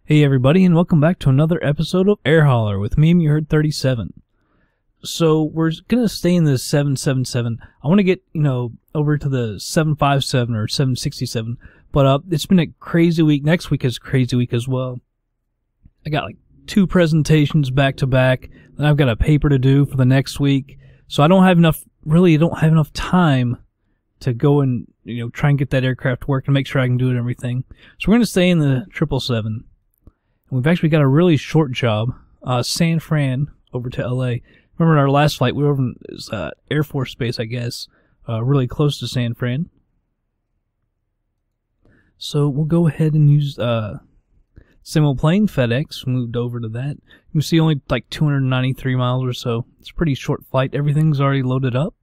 Hey everybody, and welcome back to another episode of Air Holler with me, You Heard 37. So we're gonna stay in the 777. I want to get over to the 757 or 767, but it's been a crazy week. Next week is a crazy week as well. I got like 2 presentations back to back, and I've got a paper to do for the next week. So I don't have enough time to go and try and get that aircraft working, make sure I can do it and everything. So we're gonna stay in the 777. We've actually got a really short job, San Fran over to LA. Remember in our last flight, we were over in Air Force Base, I guess, really close to San Fran. So we'll go ahead and use single plane FedEx. Moved over to that. You can see only like 293 miles or so. It's a pretty short flight. Everything's already loaded up.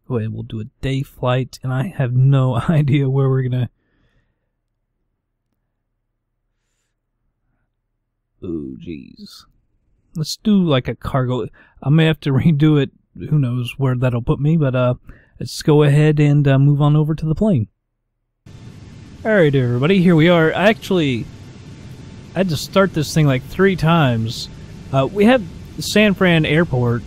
Go ahead, we'll do a day flight, and I have no idea where we're gonna. Oh, jeez. Let's do like a cargo. I may have to redo it. Who knows where that'll put me, but let's go ahead and move on over to the plane. Alright, everybody, here we are. I had to start this thing like 3 times. We had San Fran Airport,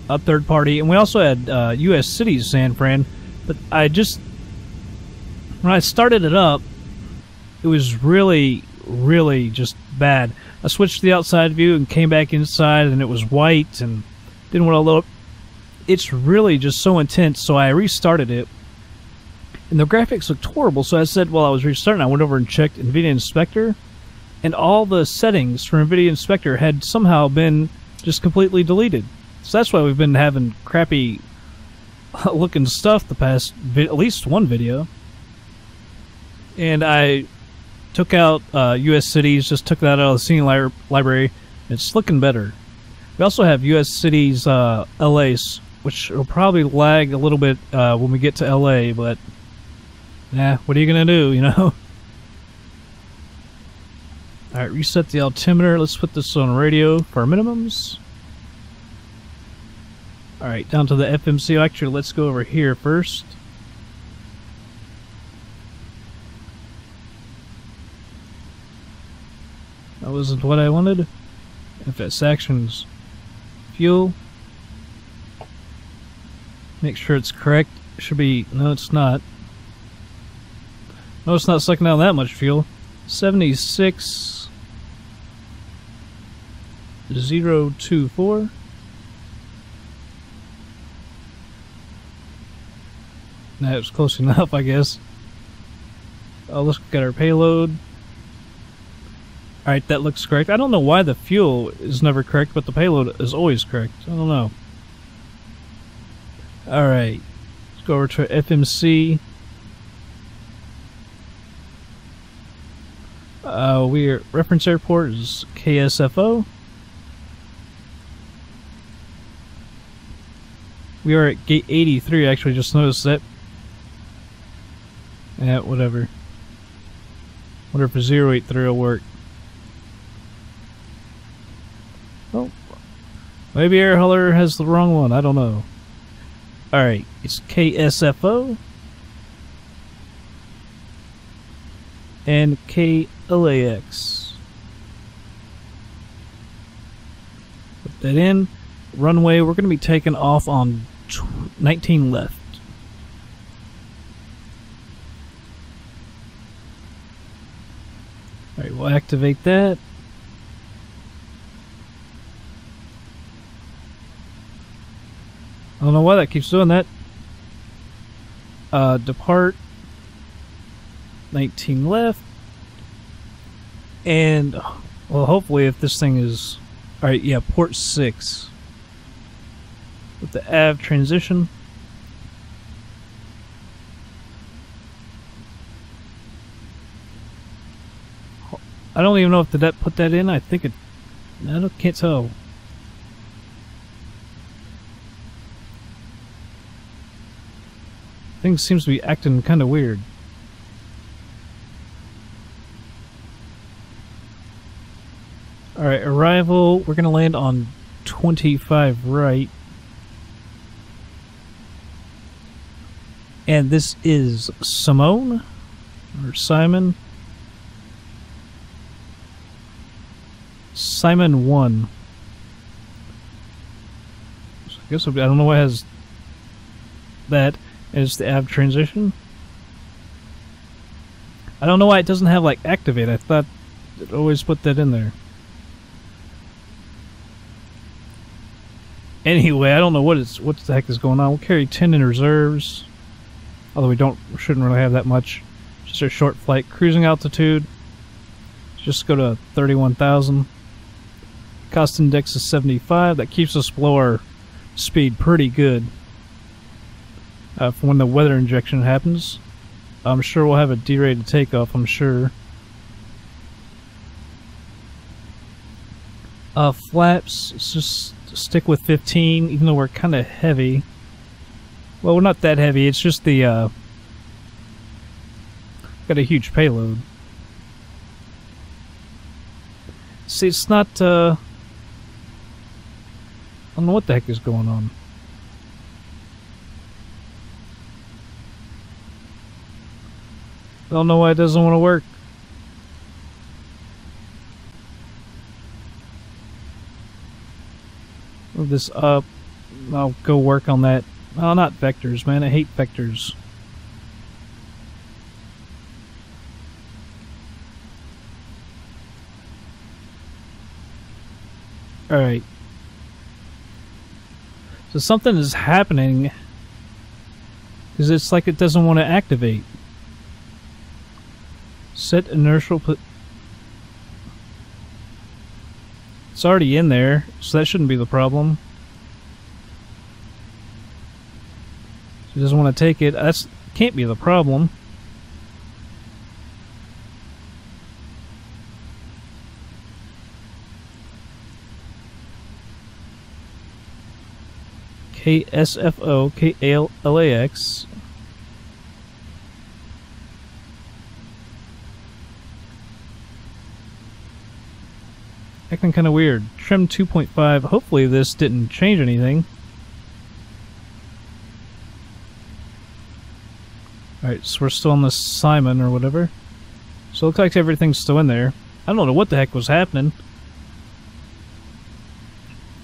a third party, and we also had U.S. Cities San Fran, but when I started it up, it was really just bad. I switched to the outside view and came back inside, and it was white and didn't want to load up. It's really just so intense, so I restarted it, and the graphics looked horrible. So I said, while I was restarting, I went over and checked NVIDIA Inspector, and all the settings for NVIDIA Inspector had somehow been just completely deleted. So that's why we've been having crappy looking stuff the past at least one video. And I took out U.S. Cities, just took that out of the scene library. It's looking better. We also have U.S. Cities LA's, which will probably lag a little bit when we get to LA, but what are you going to do, Alright, reset the altimeter. Let's put this on radio for our minimums. Alright, down to the FMC. Actually, let's go over here first. That wasn't what I wanted. FS actions. Fuel. Make sure it's correct. It should be. No, it's not. No, it's not sucking out that much fuel. 76.024. That was close enough, I guess. Let's look at our payload. Alright, that looks correct. I don't know why the fuel is never correct, but the payload is always correct. I don't know. Alright, let's go over to FMC. We're reference airport is KSFO. We are at gate 83, I actually just noticed that. Whatever. Wonder if a 083 will work. Oh, maybe Air Holler has the wrong one. I don't know. Alright, it's KSFO and KLAX. Put that in. Runway, we're going to be taking off on 19 left. Alright, we'll activate that. I don't know why that keeps doing that. Depart. 19 left. And, well, hopefully if this thing is... Alright, yeah, port 6. With the AV transition. I don't even know if that put that in. I think it... I can't tell. Things seems to be acting kind of weird. Alright, arrival. We're going to land on 25 right. And this is Simone, or Simon. Simon 1. So I guess I don't know why it has that as the av transition. I don't know why it doesn't have like activate. I thought it always put that in there. Anyway, I don't know what the heck is going on. We'll carry 10 in reserves, although we shouldn't really have that much. Just a short flight, cruising altitude. Just go to 31,000. Cost index is 75. That keeps us below our speed pretty good for when the weather injection happens. I'm sure we'll have a derated takeoff. I'm sure. Flaps. Let's just stick with 15, even though we're kind of heavy. Well, we're not that heavy. It's just the got a huge payload. See, it's not. I don't know what the heck is going on. I don't know why it doesn't want to work. Move this up. I'll go work on that. Oh, not vectors, man. I hate vectors. Alright. So something is happening. Because it's like it doesn't want to activate. Set inertial put. It's already in there, so that shouldn't be the problem. It doesn't want to take it. That's can't be the problem. KSFO, KLAX. Acting kind of weird. Trim 2.5. Hopefully this didn't change anything. Alright, so we're still on the Simon or whatever. So it looks like everything's still in there. I don't know what the heck was happening.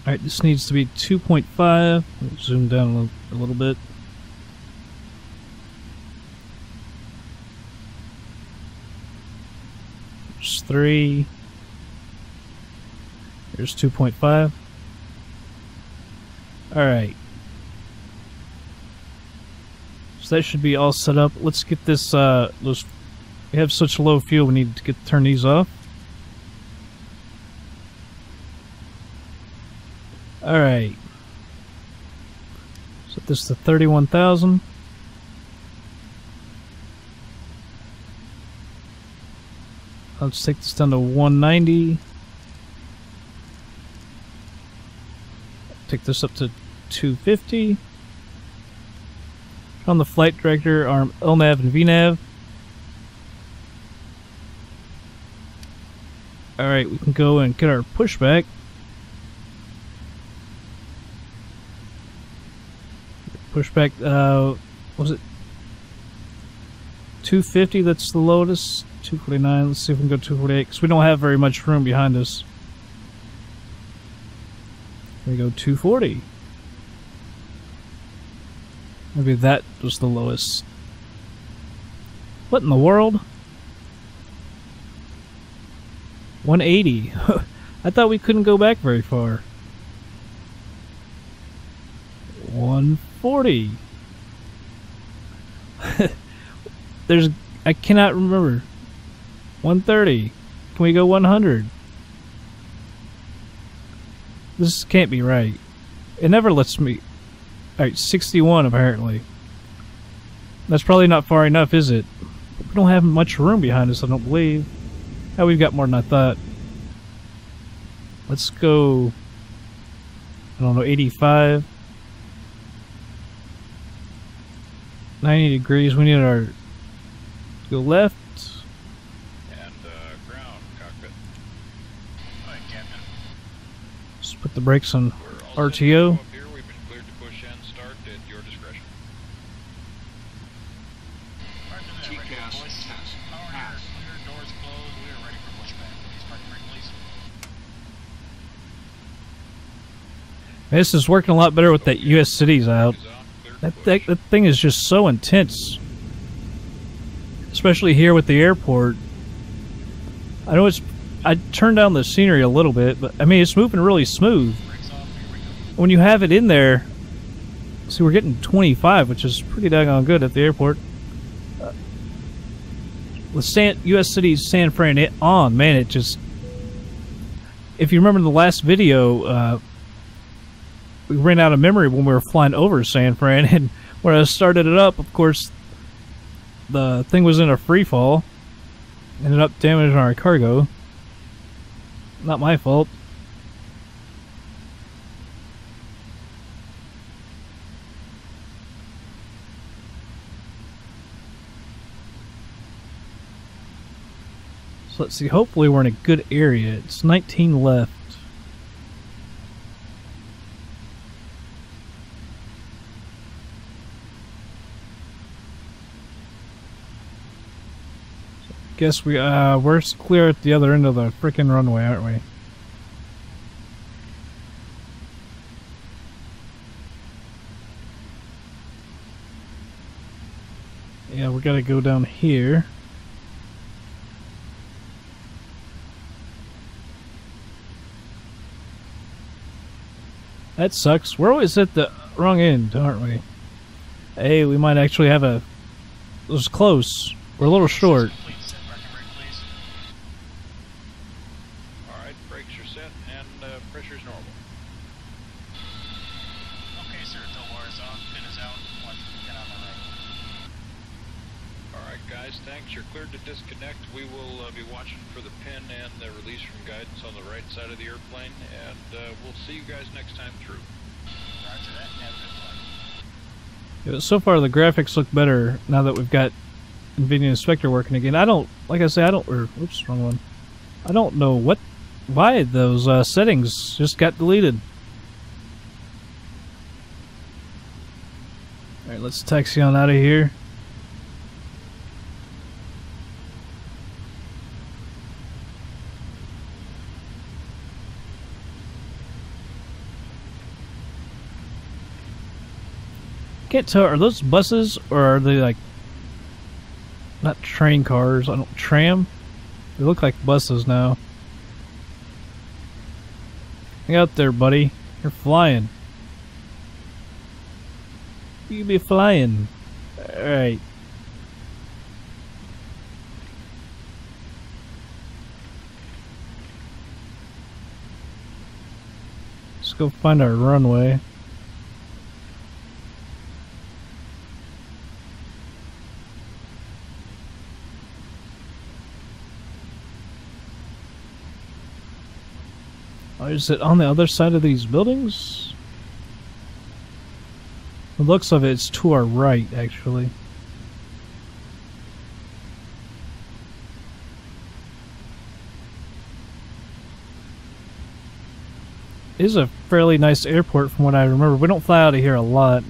Alright, this needs to be 2.5. Zoom down a little bit. There's 3. Here's 2.5. Alright. So that should be all set up. Let's get this, we have such low fuel, we need to turn these off. Alright. Set this to 31,000. Let's take this down to 190. Take this up to 250. On the flight director, arm LNAV and VNAV. Alright, we can go and get our pushback. Pushback, was it 250? That's the lowest. 249. Let's see if we can go 248, because we don't have very much room behind us. Here we go, 240. Maybe that was the lowest. What in the world? 180. I thought we couldn't go back very far. 140. I cannot remember. 130. Can we go 100? This can't be right. It never lets me. Alright, 61 apparently. That's probably not far enough, is it? We don't have much room behind us, I don't believe. Oh, we've got more than I thought. Let's go, I don't know, 85. 90 degrees. We need our go left. And ground cockpit. Hi, Captain. Let's put the brakes on RTO. We've been cleared to push and start at your discretion. TCAS test. Power clear, doors closed. We are ready for pushback. Please park brake, please. This is working a lot better with that U.S. cities out. That thing is just so intense. Especially here with the airport. I know I turned down the scenery a little bit, but I mean it's moving really smooth. When you have it in there, see we're getting 25, which is pretty daggone good at the airport. With U.S. cities San Fran on, man, it just. If you remember the last video, we ran out of memory when we were flying over San Fran, and when I started it up, of course, the thing was in a free fall. Ended up damaging our cargo. Not my fault. So let's see, hopefully we're in a good area. It's 19 left. Guess we're clear at the other end of the frickin' runway, aren't we? Yeah, we gotta go down here. That sucks. We're always at the wrong end, aren't we? Hey, we might actually have a... It was close. We're a little short. Alright, brakes are set and pressure's normal. Okay, sir, Delores on, pin is out, watch the pin on the right. Alright guys, thanks. You're cleared to disconnect. We will be watching for the pin and the release from guidance on the right side of the airplane, and we'll see you guys next time through. Roger that, have a good flight. Yeah, so far the graphics look better now that we've got NVIDIA Inspector working again. I don't, like I say, oops, wrong one. I don't know why those settings just got deleted. Alright, let's taxi on out of here. Can't tell, are those buses or are they like not train cars? Tram? They look like buses now. Hang out there, buddy. You're flying. You be flying. Alright. Let's go find our runway. Oh, is it on the other side of these buildings? The looks of it's to our right, actually. It is a fairly nice airport from what I remember. We don't fly out of here a lot.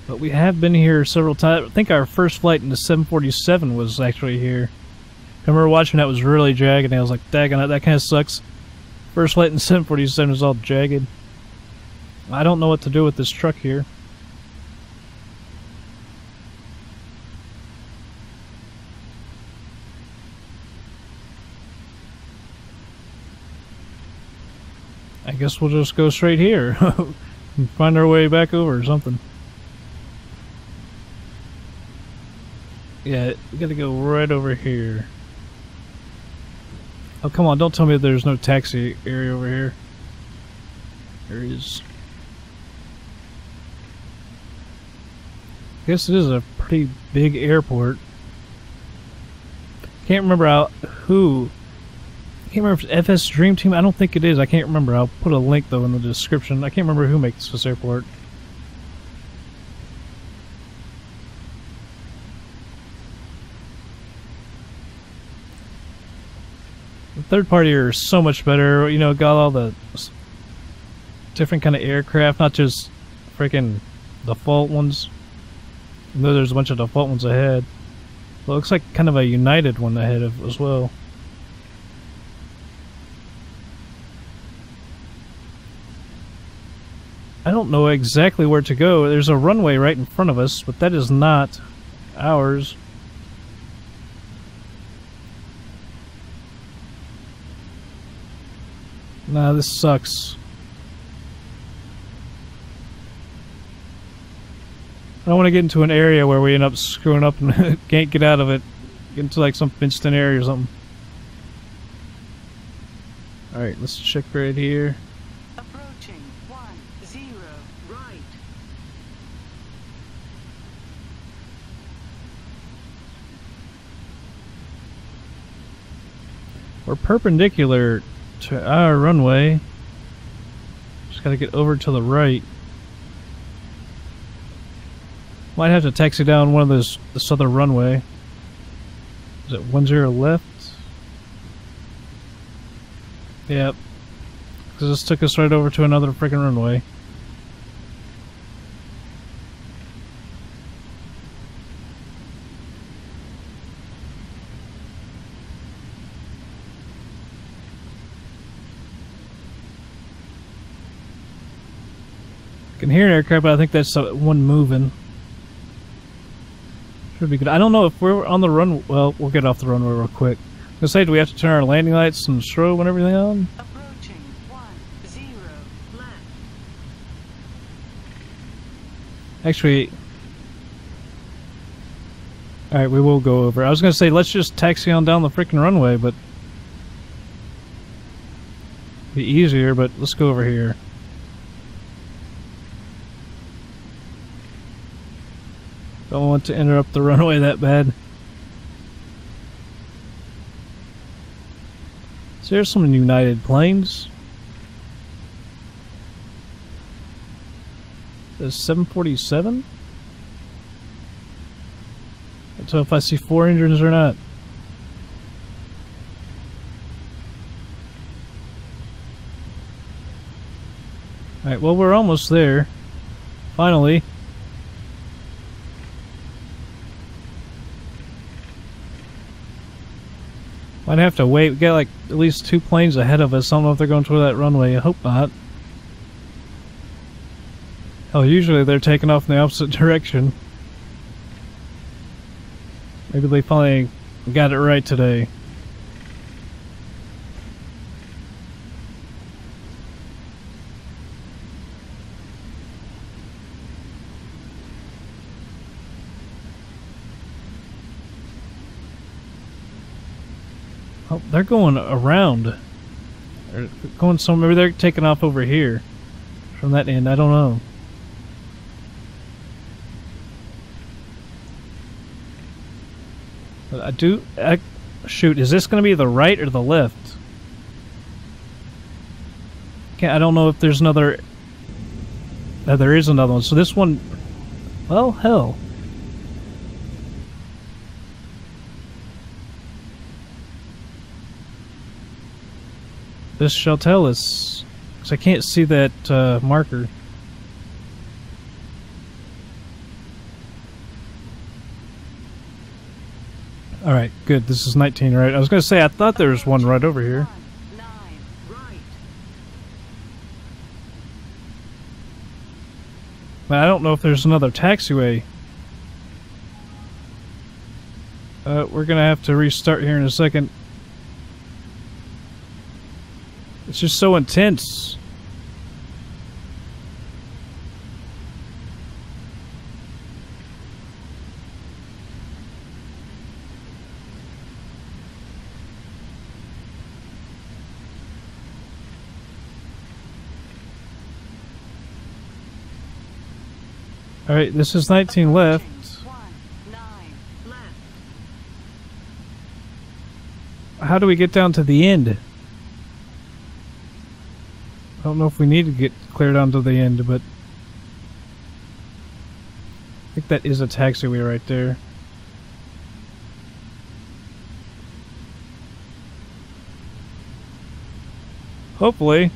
But we have been here several times. I think our first flight in the 747 was actually here. I remember watching that, was really jagged, and I was like, daggone it, that kind of sucks. First flight in the 747 was all jagged. I don't know what to do with this truck here. I guess we'll just go straight here and find our way back over or something. Yeah, we gotta go right over here. Oh, come on, don't tell me there's no taxi area over here. There is. I guess it is a pretty big airport. Can't remember who. I can't remember if it's FS Dream Team. I don't think it is. I can't remember. I'll put a link though in the description. I can't remember who makes this airport. The third party are so much better. You know, got all the different kind of aircraft, not just freaking default ones. I know there's a bunch of default ones ahead. Well, it looks like kind of a United one ahead of as well. I don't know exactly where to go. There's a runway right in front of us, but that is not ours. Nah, this sucks. I don't want to get into an area where we end up screwing up and can't get out of it. Get into like some fenced in area or something. Alright, let's check right here. Approaching 10 right. We're perpendicular to our runway. Just gotta get over to the right. Might have to taxi down one of those, this other runway. Is it 10 left? Yep. Because this took us right over to another freaking runway. I can hear an aircraft, but I think that's one moving. Should be good. I don't know if we're on the run. Well, we'll get off the runway real quick. I was gonna say, do we have to turn our landing lights and strobe and everything on? Approaching 10 left. Actually, alright, we will go over. I was gonna say, let's just taxi on down the freaking runway, but be easier, but let's go over here. Don't want to interrupt the runway that bad. So there's some United planes. There's 747? I don't know if I see 4 engines or not. Alright, well, we're almost there. Finally. Might have to wait. We got like at least 2 planes ahead of us. I don't know if they're going toward that runway. I hope not. Hell, usually they're taking off in the opposite direction. Maybe they finally got it right today. Oh, they're going around. They're going somewhere. Maybe they're taking off over here from that end. I don't know. But shoot, is this going to be the right or the left? I don't know if there's another. There is another one. So this one. Well, hell. This shall tell us, because I can't see that marker. Alright, good. This is 19, right? I was going to say, I thought there was one right over here. But I don't know if there's another taxiway. We're going to have to restart here in a second. It's just so intense. Alright, this is 19 left. How do we get down to the end? I don't know if we need to get clear down to the end, but I think that is a taxiway right there. Hopefully.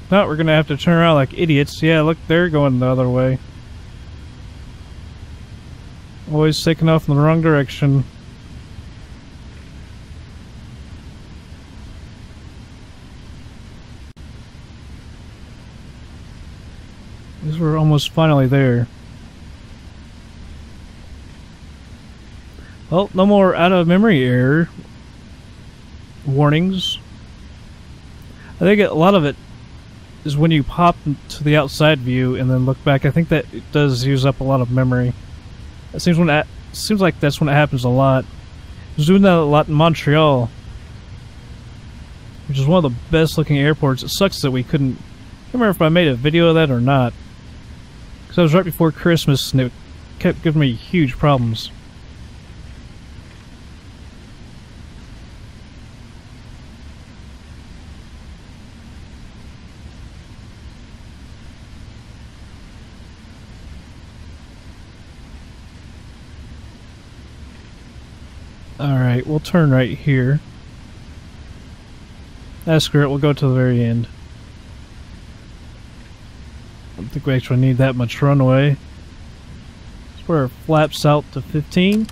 If not, we're gonna have to turn around like idiots. Yeah, look, they're going the other way. Always taking off in the wrong direction. Because we're almost finally there. Well, no more out of memory error warnings. I think a lot of it is when you pop to the outside view and then look back. I think that it does use up a lot of memory. It seems like that's when it happens a lot. I was doing that a lot in Montreal, which is one of the best looking airports. It sucks that we couldn't. I can't remember if I made a video of that or not, because I was right before Christmas and it kept giving me huge problems. Alright, we'll turn right here. Screw it, we'll go to the very end. I don't think we actually need that much runway. Let's put our flaps out to 15.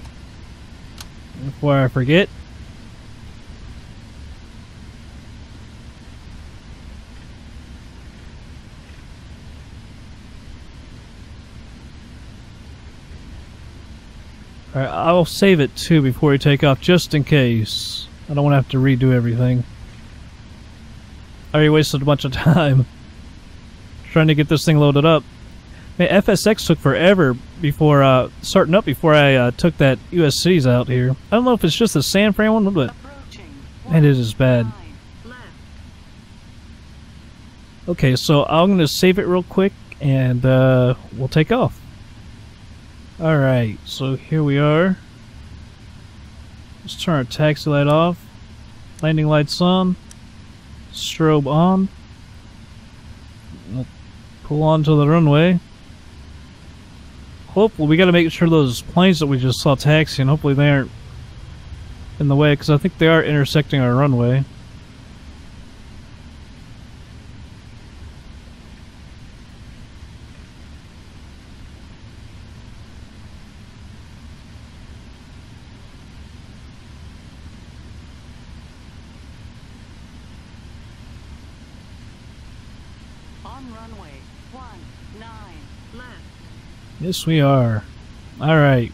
Before I forget. Alright, I'll save it too before we take off, just in case. I don't want to have to redo everything. I already wasted a bunch of time trying to get this thing loaded up. Man, FSX took forever before starting up before I took that US cities out here. I don't know if it's just the San Fran one, but man, it is bad. Okay, so I'm going to save it real quick and we'll take off. Alright, so here we are. Let's turn our taxi light off. Landing lights on. Strobe on. We'll pull onto the runway. Hopefully, we gotta make sure those planes that we just saw taxiing, hopefully they aren't in the way, because I think they are intersecting our runway. Runway 19 left. Yes, we are. Alright.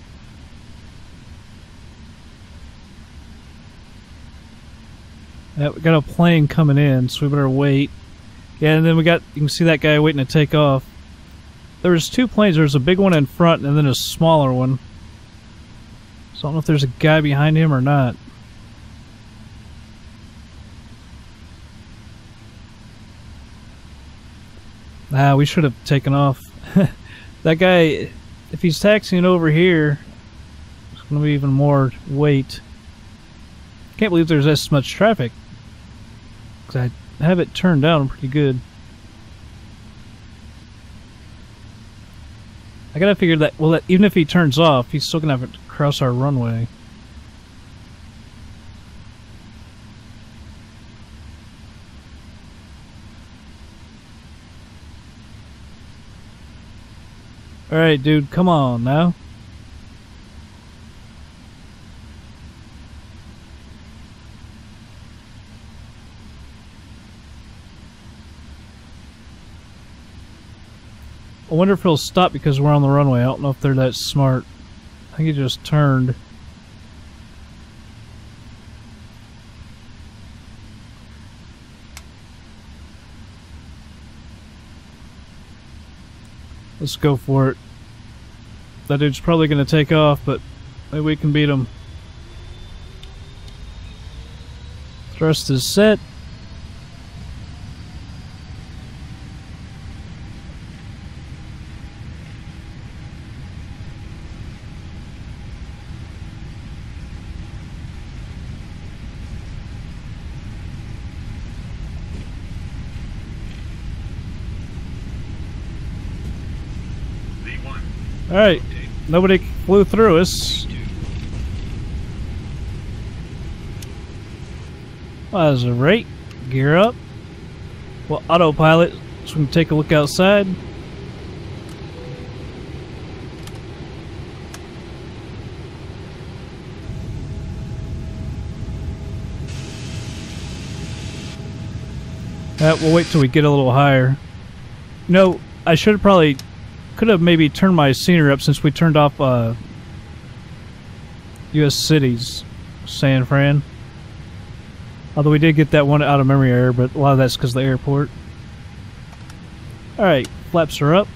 Yeah, we got a plane coming in, so we better wait. Yeah, and then you can see that guy waiting to take off. There's two planes. There's a big one in front and then a smaller one. So I don't know if there's a guy behind him or not. We should have taken off. That guy, if he's taxiing over here, it's going to be even more weight. Can't believe there's this much traffic, because I have it turned down pretty good. I gotta figure that, well, that even if he turns off, he's still going to have to cross our runway. Alright, dude, come on now. I wonder if he'll stop because we're on the runway. I don't know if they're that smart. I think he just turned. Let's go for it. That dude's probably going to take off, but maybe we can beat him. Thrust is set. Alright, nobody flew through us. Well, that's a rate. Gear up. Well, autopilot, so we can take a look outside. We'll wait till we get a little higher. You know, I could have maybe turned my scenery up since we turned off U.S. cities, San Fran. Although we did get that one out of memory error, but a lot of that's because of the airport. Alright, flaps are up.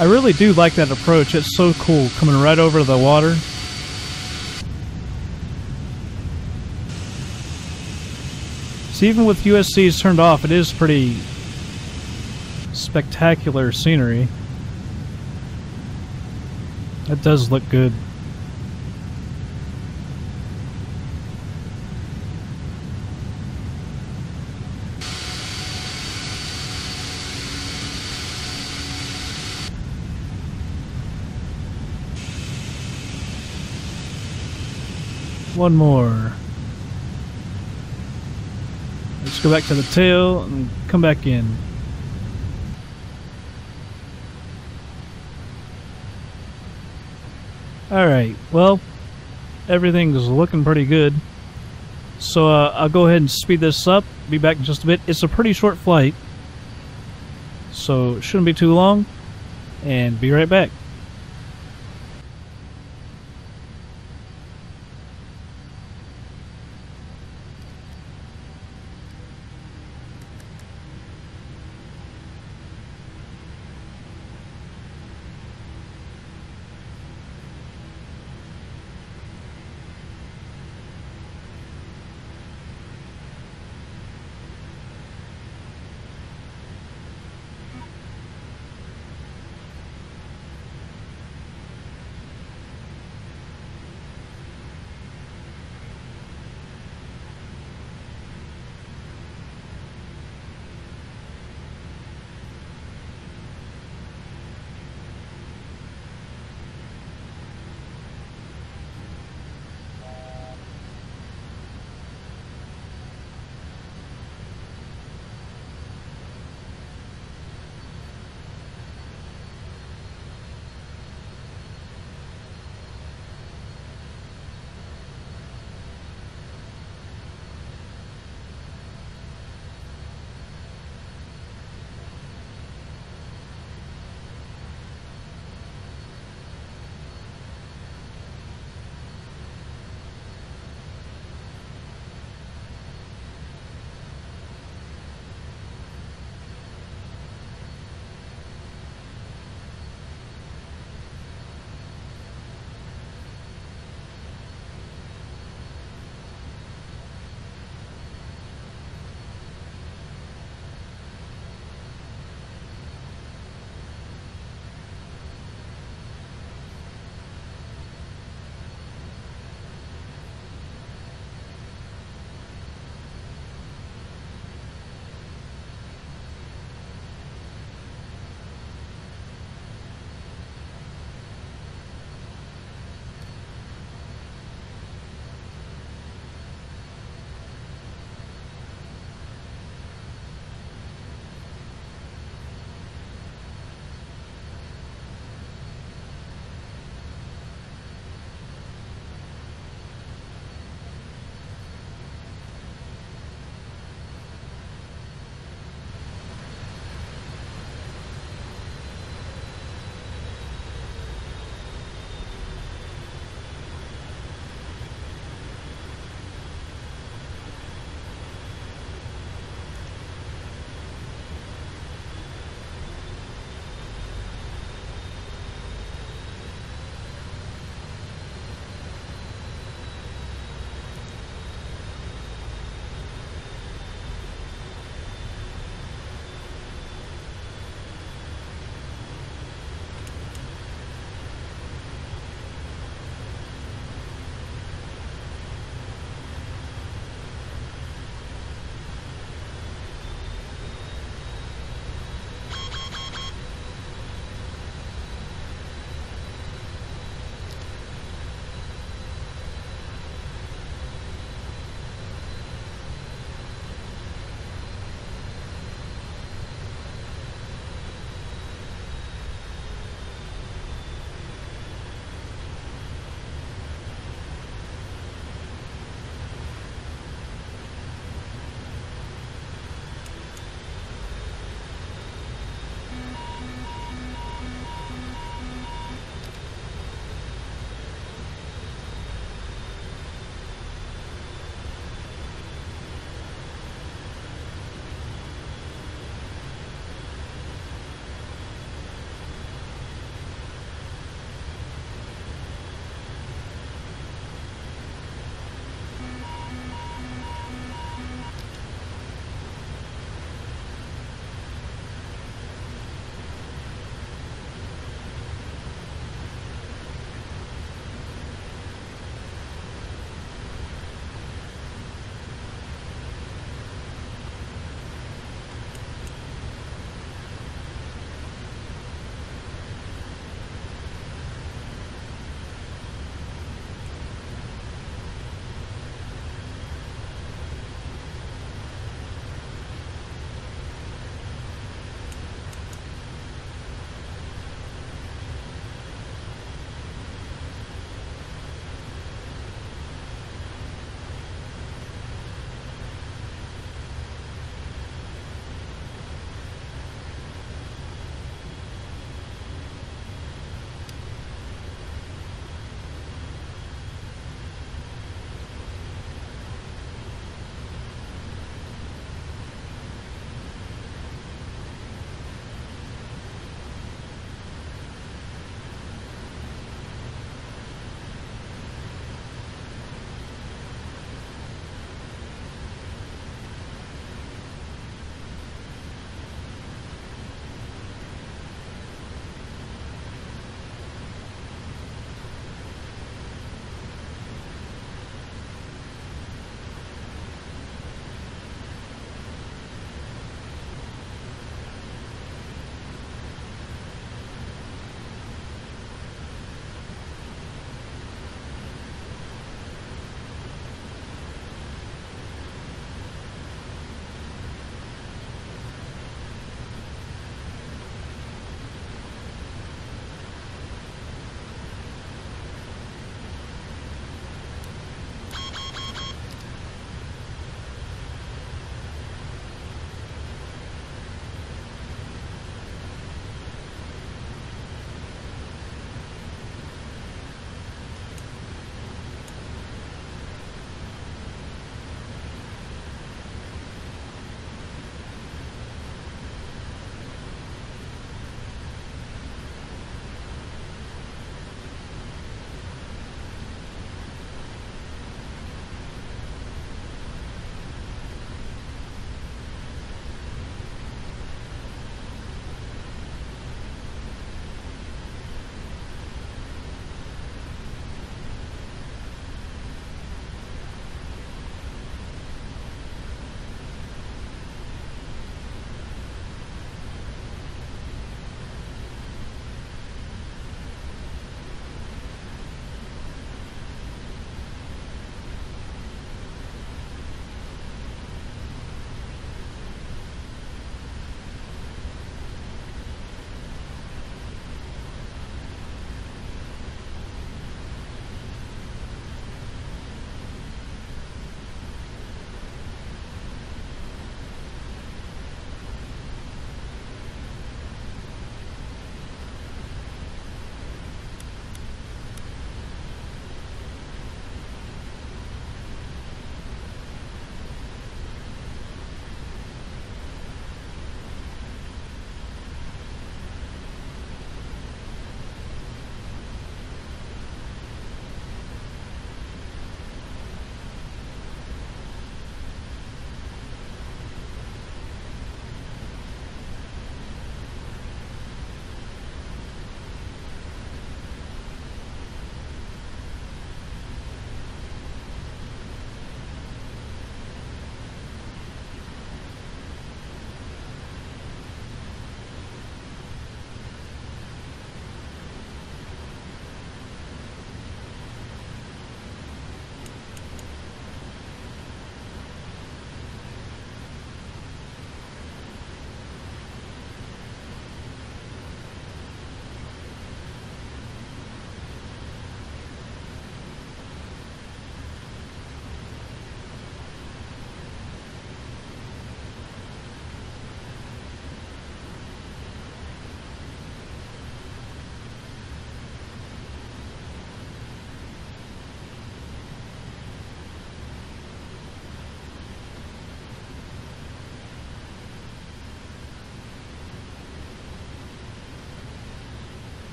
I really do like that approach. It's so cool, coming right over the water. See, even with USCs turned off, it is pretty spectacular scenery. That does look good. One more. Let's go back to the tail and come back in. Alright, well, everything's looking pretty good. So I'll go ahead and speed this up. Be back in just a bit. It's a pretty short flight, so it shouldn't be too long. And be right back.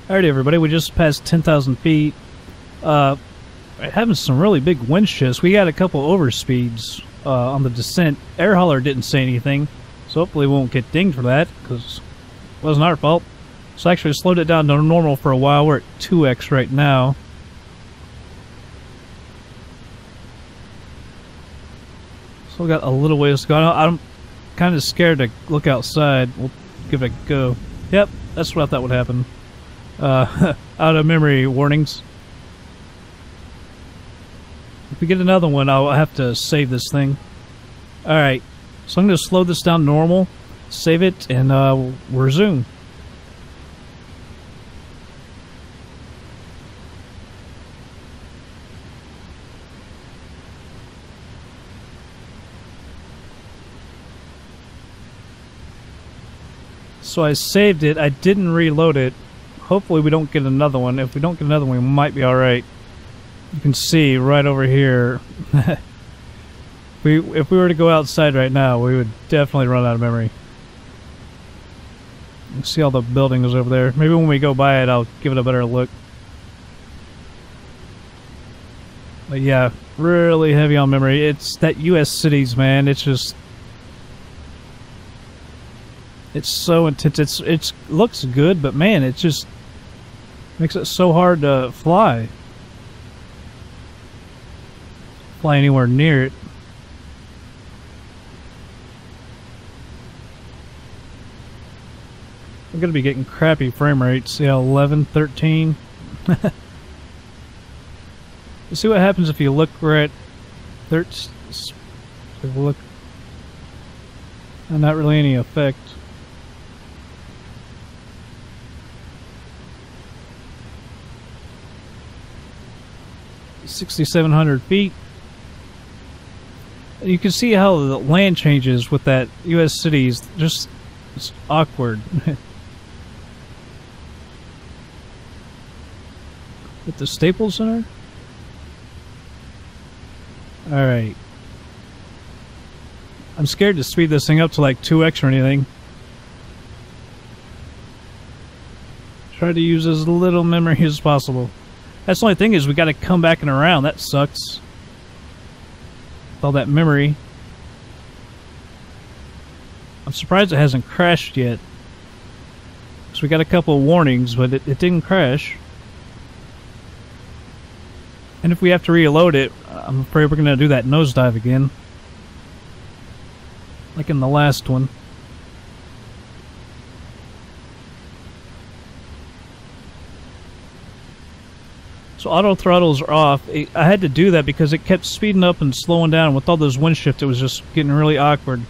Alrighty, everybody, we just passed 10,000 feet. Having some really big wind shifts. We got a couple overspeeds on the descent. Air hauler didn't say anything, so hopefully we won't get dinged for that, because it wasn't our fault. So I actually slowed it down to normal for a while. We're at 2x right now. So we got a little ways to go. I'm kind of scared to look outside. We'll give it a go. Yep, that's what I thought would happen. Out of memory warnings. If we get another one, I'll have to save this thing. Alright, so I'm going to slow this down normal, save it, and we'll resume. So I saved it, I didn't reload it. Hopefully we don't get another one. If we don't get another one, we might be alright. You can see right over here. If we were to go outside right now, we would definitely run out of memory. You can see all the buildings over there. Maybe when we go by it, I'll give it a better look. But yeah, really heavy on memory. It's that US cities, man. It's just... it's so intense. It looks good, but man, it just makes it so hard to fly. Fly anywhere near it. I'm gonna be getting crappy frame rates. Yeah, 11, 13. Let's see what happens if you look right. Look. Not really any effect. 6,700 feet. You can see how the land changes with that US cities. Just it's awkward. At the Staples Center? Alright. I'm scared to speed this thing up to like 2x or anything. Try to use as little memory as possible. That's the only thing is we gotta come back and around. That sucks. With all that memory. I'm surprised it hasn't crashed yet. So we got a couple of warnings, but it didn't crash. And if we have to reload it, I'm afraid we're gonna do that nosedive again. Like in the last one. So auto throttles are off. I had to do that because it kept speeding up and slowing down. With all those wind shift, it was just getting really awkward.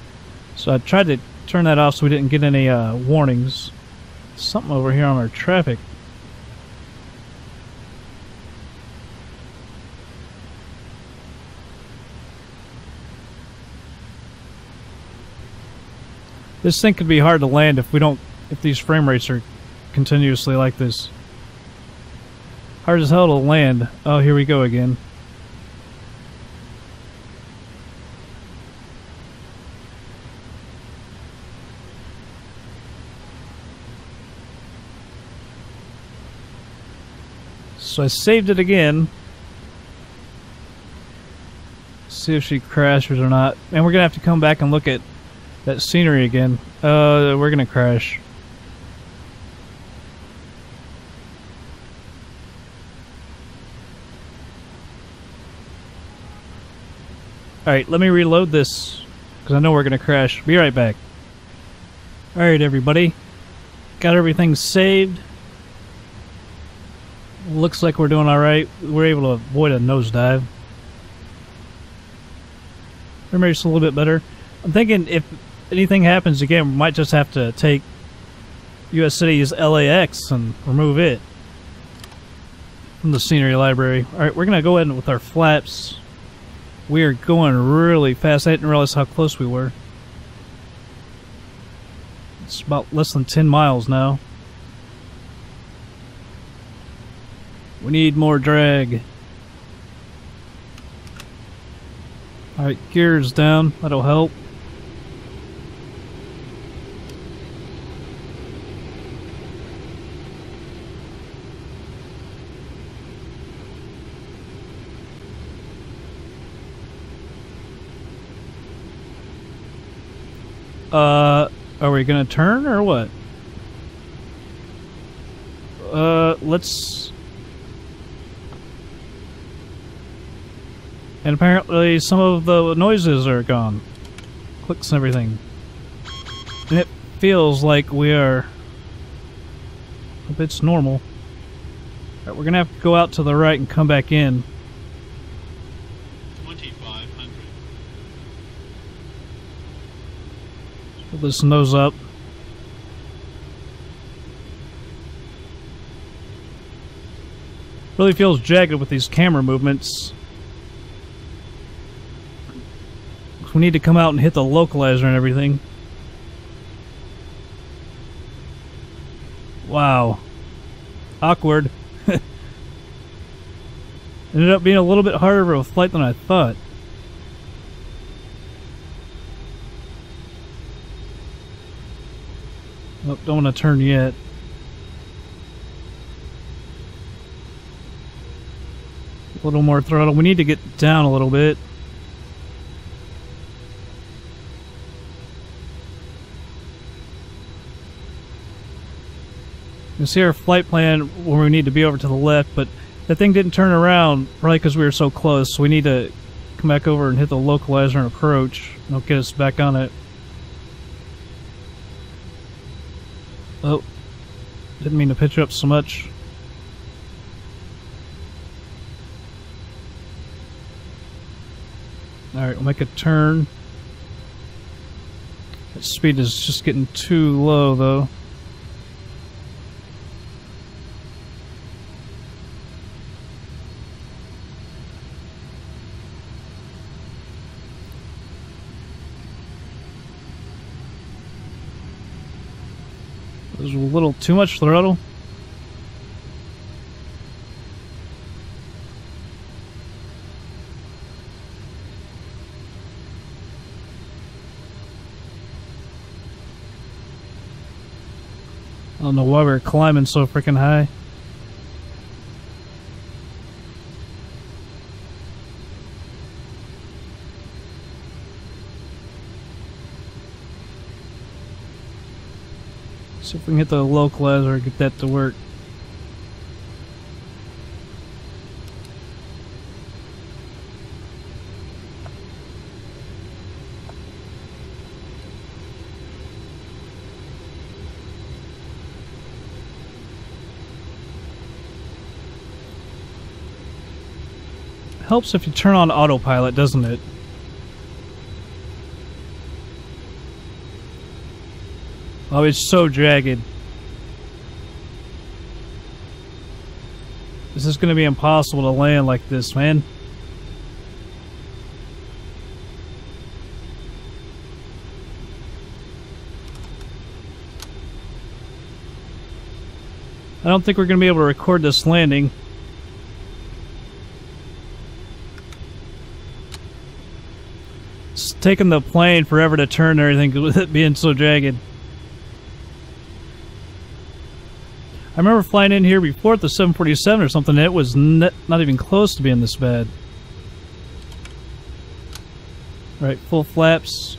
So I tried to turn that off so we didn't get any warnings. Something over here on our traffic. This thing could be hard to land if these frame rates are continuously like this. Hard as hell to land. Oh, here we go again. So I saved it again. See if she crashes or not. And we're gonna have to come back and look at that scenery again. We're gonna crash. Alright, let me reload this, because I know we're going to crash. Be right back. Alright, everybody. Got everything saved. Looks like we're doing alright. We're able to avoid a nosedive. Maybe it's a little bit better. I'm thinking if anything happens again, we might just have to take US City's LAX and remove it from the scenery library. Alright, we're going to go ahead with our flaps. We are going really fast. I didn't realize how close we were. It's about less than 10 miles now. We need more drag. Alright, gears down. That'll help. Are we gonna turn or what? Let's... And apparently some of the noises are gone. Clicks and everything. And it feels like we are... Hope it's normal. Alright, we're gonna have to go out to the right and come back in. 2500. Pull this nose up. Really feels jagged with these camera movements. We need to come out and hit the localizer and everything. Wow. Awkward. Ended up being a little bit harder of a flight than I thought. Oh, don't want to turn yet. A little more throttle. We need to get down a little bit. You can see our flight plan where we need to be over to the left, but that thing didn't turn around probably because we were so close, so we need to come back over and hit the localizer and approach. And it'll get us back on it. Oh, didn't mean to pitch up so much. Alright, we'll make a turn. That speed is just getting too low, though. There's a little too much throttle. I don't know why we're climbing so freaking high. See if we can hit the localizer and get that to work. Helps if you turn on autopilot, doesn't it? Oh, it's so jagged. This is going to be impossible to land like this, man. I don't think we're going to be able to record this landing. It's taking the plane forever to turn and everything with it being so jagged. I remember flying in here before at the 747 or something, and it was not even close to being this bad. Right, full flaps.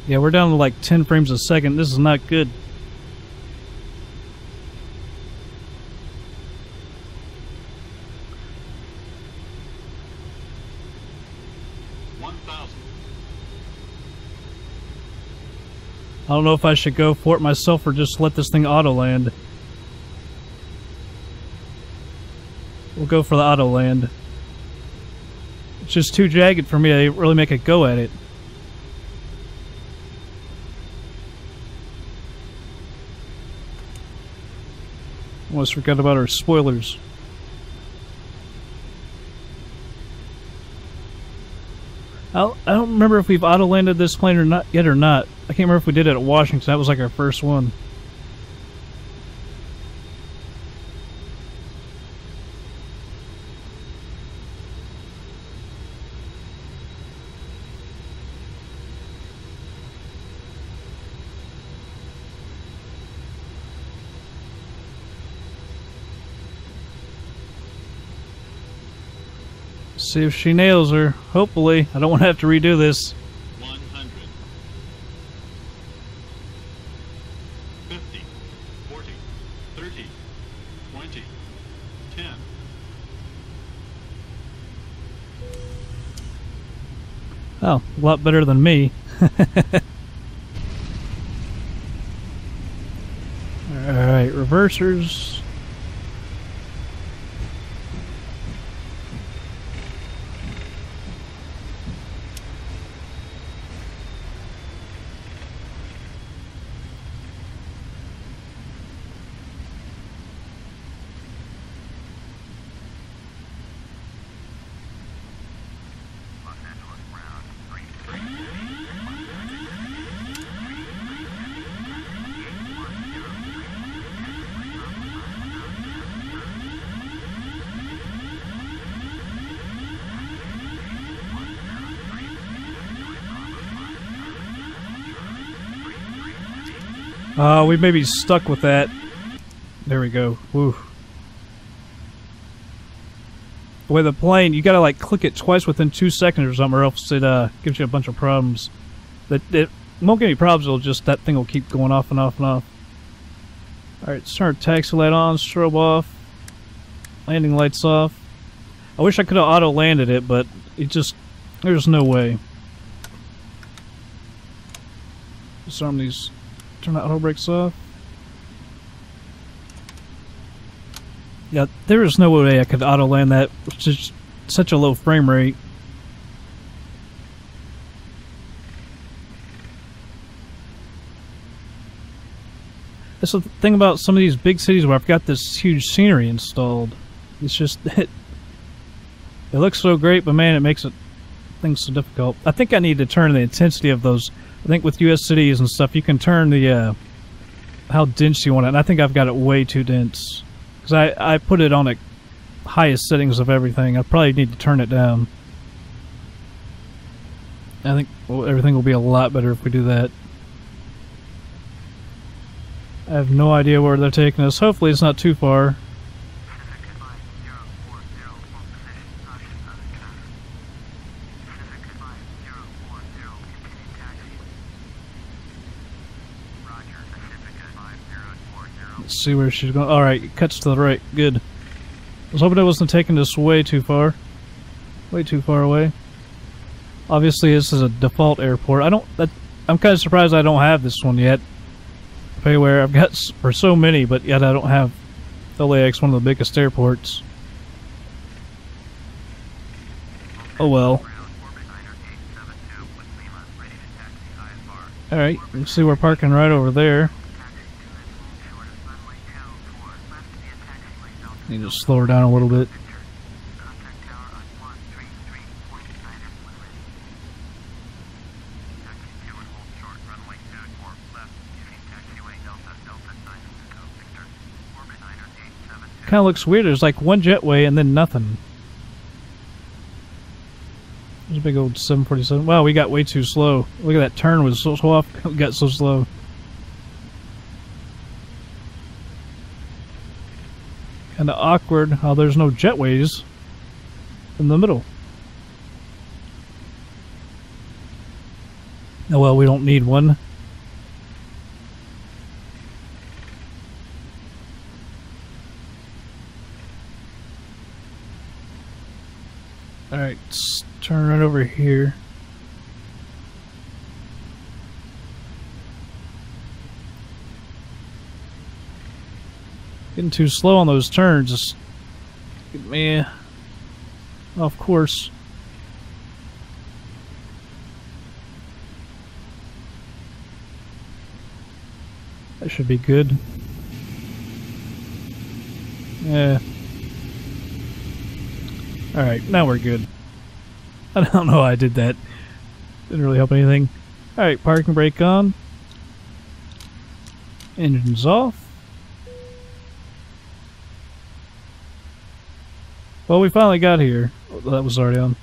Yeah, we're down to like 10 frames a second. This is not good. I don't know if I should go for it myself or just let this thing auto land. We'll go for the auto land. It's just too jagged for me to really make a go at it. Almost forgot about our spoilers. I don't remember if we've auto-landed this plane or not yet or not. I can't remember if we did it at Washington. That was like our first one. See if she nails her. Hopefully. I don't want to have to redo this. 100. 50. 40. 30. 20. 10. Oh, a lot better than me. Alright, reversers. We may be stuck with that. There we go. Woo. With the plane, you gotta like click it twice within 2 seconds or something, or else it gives you a bunch of problems. It won't give you problems, it'll just, that thing will keep going off and off and off. Alright, start taxi light on, strobe off, landing lights off. I wish I could have auto-landed it, but it just, there's no way. Disarm these. Turn the auto brakes off. Yeah, there is no way I could auto land that, which is such a low frame rate. That's the thing about some of these big cities where I've got this huge scenery installed. It's just it looks so great, but man, it makes things so difficult. I think I need to turn the intensity of those. I think with US cities and stuff, you can turn the how dense you want it, and I think I've got it way too dense. Because I put it on the highest settings of everything. I probably need to turn it down. I think everything will be a lot better if we do that. I have no idea where they're taking us. Hopefully it's not too far. Let's see where she's going. Alright, it cuts to the right. Good. I was hoping it wasn't taking us way too far. Way too far away. Obviously, this is a default airport. I'm kind of surprised I don't have this one yet. Where I've got for so many, but yet I don't have LAX, one of the biggest airports. Oh well. Alright, you can see we're parking right over there. Need to slow her down a little bit. Kind of looks weird. There's like one jetway and then nothing. There's a big old 747. Wow, we got way too slow. Look at that turn was so off. We got so slow. Kind of awkward how there's no jetways in the middle. Oh well, we don't need one. Alright, let's turn right over here. Getting too slow on those turns. Just get me off course. That should be good. Yeah. Alright, now we're good. I don't know how I did that. Didn't really help anything. Alright, parking brake on. Engines off. Well, we finally got here. Oh, that was already on.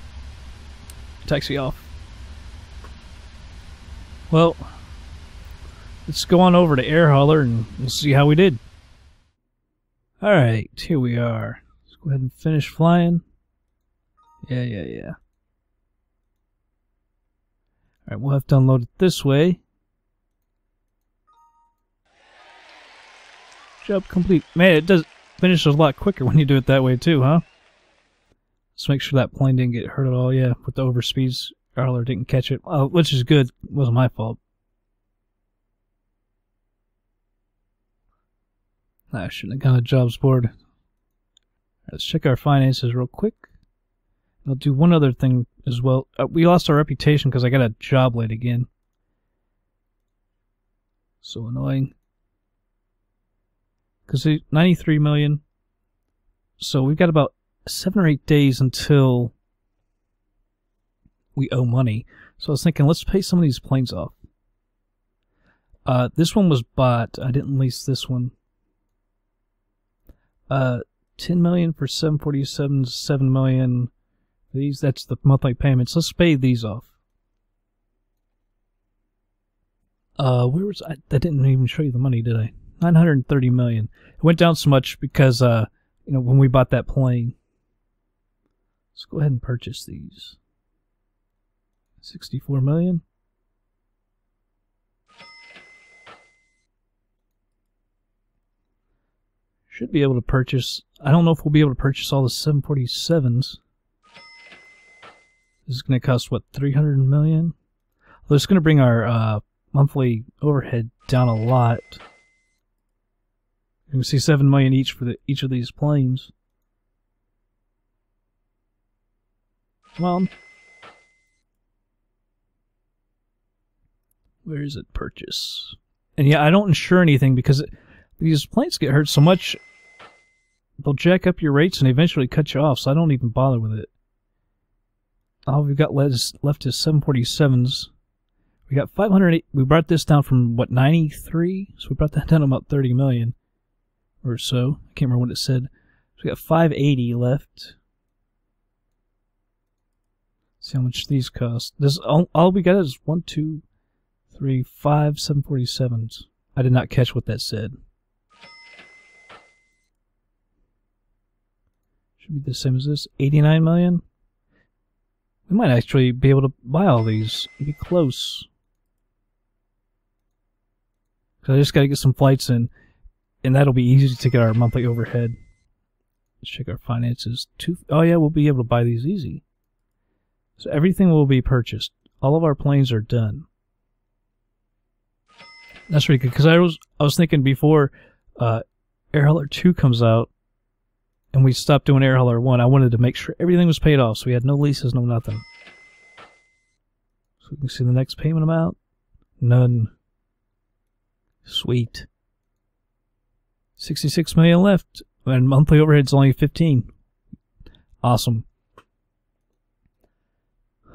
Taxi off. Well, let's go on over to Air Hauler and we'll see how we did. Alright, here we are. Let's go ahead and finish flying. Yeah. Alright, we'll have to unload it this way. Job complete. Man, it does finish a lot quicker when you do it that way too, huh? Let's make sure that plane didn't get hurt at all. Yeah, with the overspeeds, Arler didn't catch it, which is good. It wasn't my fault. I shouldn't have gone to jobs board. Let's check our finances real quick. I'll do one other thing as well. We lost our reputation because I got a job late again. So annoying. Because 93 million. So we've got about 7 or 8 days until we owe money. So I was thinking, let's pay some of these planes off. This one was bought. I didn't lease this one. 10 million for 747s, 7 million. These, that's the monthly payments. Let's pay these off. Where was I didn't even show you the money, did I? 930 million. It went down so much because, you know, when we bought that plane. Let's go ahead and purchase these. 64 million. Should be able to purchase. I don't know if we'll be able to purchase all the 747s. This is going to cost, what, 300 million? Well, it's going to bring our monthly overhead down a lot. You can see 7 million each for each of these planes. Come on. Where is it? Purchase. And yeah, I don't insure anything because these planes get hurt so much. They'll jack up your rates and eventually cut you off, so I don't even bother with it. All we've got left is 747s. We got 508. We brought this down from, what, 93? So we brought that down to about 30 million or so. I can't remember what it said. So we got 580 left. See how much these cost. This all we got is 1, 2, 3, 5 747s. I did not catch what that said. Should be the same as this. 89 million. We might actually be able to buy all these. It'd be close. Because I just got to get some flights in, and that'll be easy to get our monthly overhead. Let's check our finances. Oh yeah, we'll be able to buy these easy. So everything will be purchased. All of our planes are done. That's really good, because I was thinking before Air Hauler 2 comes out, and we stopped doing Air Hauler 1, I wanted to make sure everything was paid off, so we had no leases, no nothing. So we can see the next payment amount. None. Sweet. 66 million left, and monthly overhead's only 15. Awesome.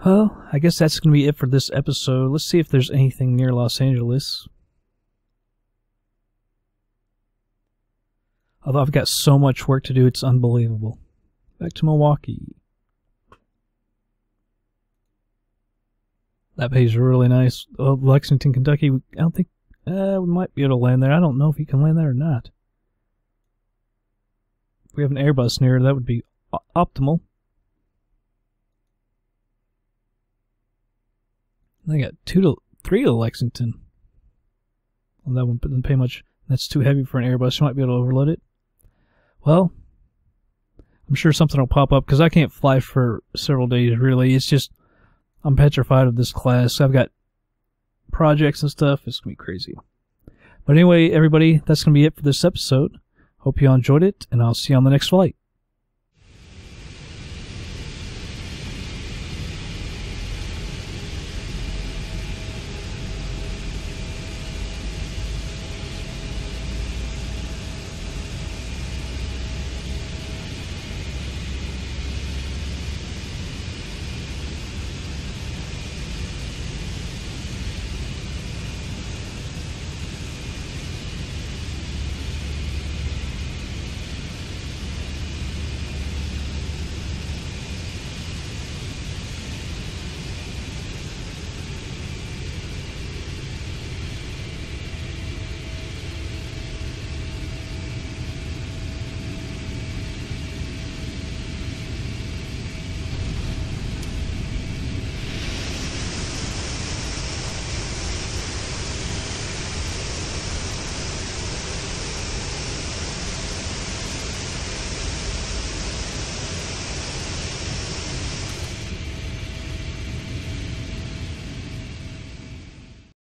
Well, I guess that's going to be it for this episode. Let's see if there's anything near Los Angeles. Although I've got so much work to do, it's unbelievable. Back to Milwaukee. That pays really nice. Oh, Lexington, Kentucky, I don't think... we might be able to land there. I don't know if you can land there or not. If we have an Airbus near, that would be optimal. I got 3 to Lexington. Well, that one doesn't pay much. That's too heavy for an Airbus. You might be able to overload it. Well, I'm sure something will pop up because I can't fly for several days, really. It's just, I'm petrified of this class. I've got projects and stuff. It's going to be crazy. But anyway, everybody, that's going to be it for this episode. Hope you all enjoyed it, and I'll see you on the next flight.